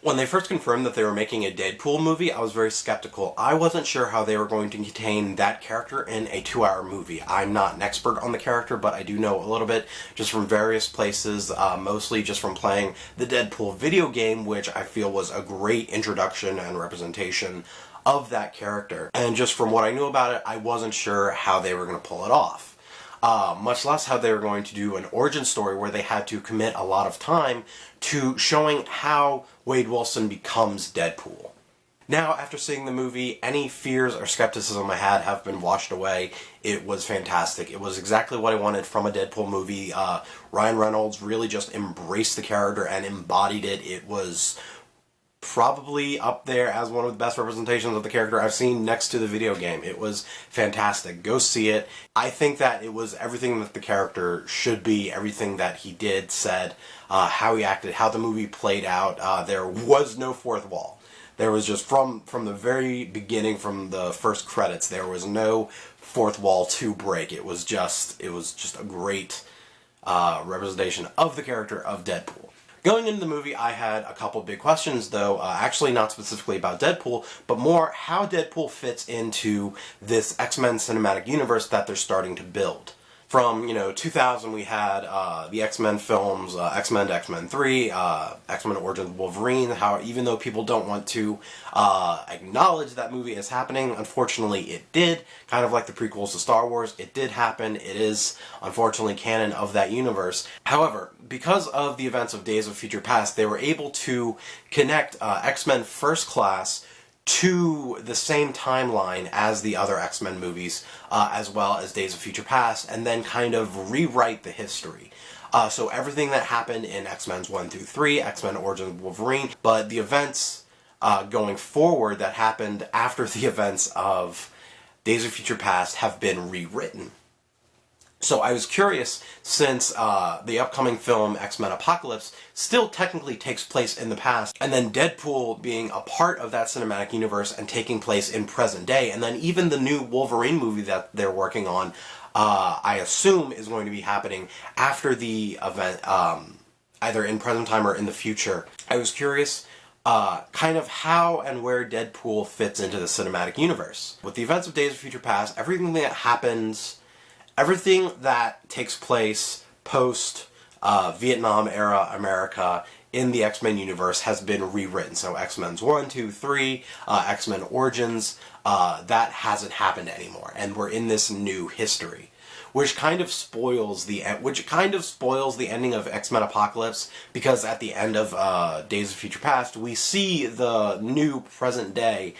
When they first confirmed that they were making a Deadpool movie, I was very skeptical. I wasn't sure how they were going to contain that character in a 2-hour movie. I'm not an expert on the character, but I do know a little bit just from various places, mostly just from playing the Deadpool video game, which I feel was a great introduction and representation of that character. And just from what I knew about it, I wasn't sure how they were going to pull it off. Much less how they were going to do an origin story where they had to commit a lot of time to showing how Wade Wilson becomes Deadpool. Now, after seeing the movie, any fears or skepticism I had have been washed away. It was fantastic. It was exactly what I wanted from a Deadpool movie. Ryan Reynolds really just embraced the character and embodied it. It was probably up there as one of the best representations of the character I've seen next to the video game. It was fantastic. Go see it. I think that it was everything that the character should be, everything that he did, said, how he acted, how the movie played out. There was no fourth wall. There was just, from the very beginning, from the first credits, there was no fourth wall to break. It was just a great representation of the character of Deadpool. Going into the movie, I had a couple big questions, though, actually not specifically about Deadpool, but more how Deadpool fits into this X-Men cinematic universe that they're starting to build. From, 2000 we had the X-Men films, X-Men to X-Men 3, X-Men Origins Wolverine, how even though people don't want to acknowledge that movie is happening, unfortunately it did. Kind of like the prequels to Star Wars, it did happen. It is, unfortunately, canon of that universe. However, because of the events of Days of Future Past, they were able to connect X-Men First Class to the same timeline as the other X-Men movies, as well as Days of Future Past, and then kind of rewrite the history. So everything that happened in X-Men 1 through 3, X-Men Origins Wolverine, but the events going forward that happened after the events of Days of Future Past have been rewritten. So I was curious, since the upcoming film X-Men Apocalypse still technically takes place in the past, and then Deadpool being a part of that cinematic universe and taking place in present day, and then even the new Wolverine movie that they're working on, I assume is going to be happening after the event, either in present time or in the future. I was curious kind of how and where Deadpool fits into the cinematic universe. With the events of Days of Future Past, everything that happens, everything that takes place post Vietnam era America in the X-Men universe has been rewritten. So X-Men 1, 2, 3, X-Men Origins, that hasn't happened anymore, and we're in this new history, which kind of spoils the ending of X-Men Apocalypse, because at the end of Days of Future Past, we see the new present day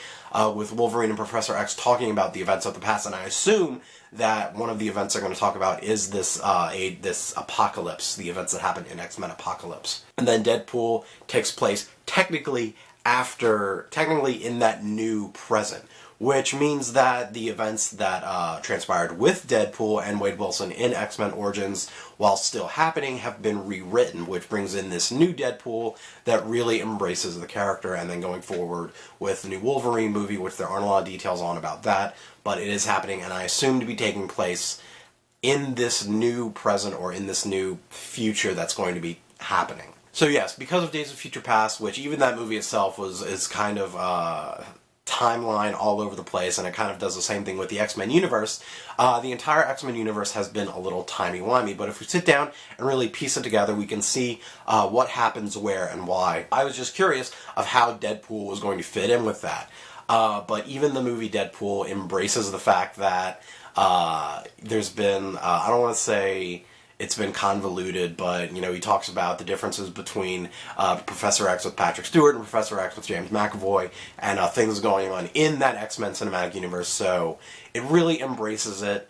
with Wolverine and Professor X talking about the events of the past, and I assume that one of the events they're going to talk about is this apocalypse, the events that happened in X-Men Apocalypse. And then Deadpool takes place technically in that new present, which means that the events that transpired with Deadpool and Wade Wilson in X-Men Origins, while still happening, have been rewritten, which brings in this new Deadpool that really embraces the character. And then going forward with the new Wolverine movie, which there aren't a lot of details on about that, but it is happening, and I assume to be taking place in this new present or in this new future that's going to be happening. So yes, because of Days of Future Past, which even that movie itself is kind of timeline all over the place, and it kind of does the same thing with the X-Men universe. The entire X-Men universe has been a little timey-wimey, but if we sit down and really piece it together, we can see what happens where and why. I was just curious of how Deadpool was going to fit in with that. But even the movie Deadpool embraces the fact that there's been, I don't want to say it's been convoluted, but, he talks about the differences between Professor X with Patrick Stewart and Professor X with James McAvoy, and things going on in that X-Men cinematic universe, so it really embraces it.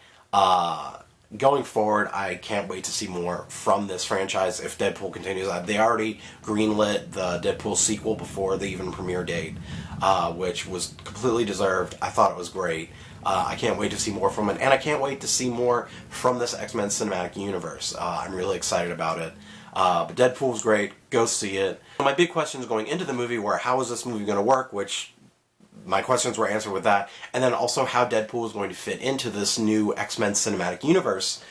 Going forward, I can't wait to see more from this franchise if Deadpool continues. They already greenlit the Deadpool sequel before the even premiere date, which was completely deserved. I thought it was great. I can't wait to see more from it, and I can't wait to see more from this X-Men cinematic universe. I'm really excited about it. But Deadpool was great. Go see it. My big questions going into the movie were, how is this movie going to work, which my questions were answered with that, and then also how Deadpool is going to fit into this new X-Men cinematic universe,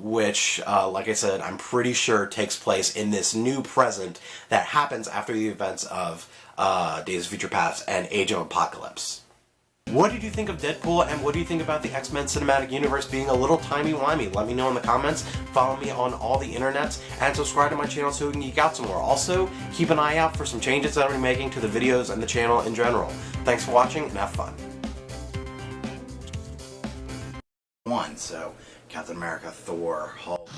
which, like I said, I'm pretty sure takes place in this new present that happens after the events of Days of Future Past and Age of Apocalypse. What did you think of Deadpool, and what do you think about the X-Men cinematic universe being a little timey-wimey? Let me know in the comments, follow me on all the internets, and subscribe to my channel so we can geek out some more. Also, keep an eye out for some changes that I'm making to the videos and the channel in general. Thanks for watching, and have fun. So, Captain America, Thor, Hulk...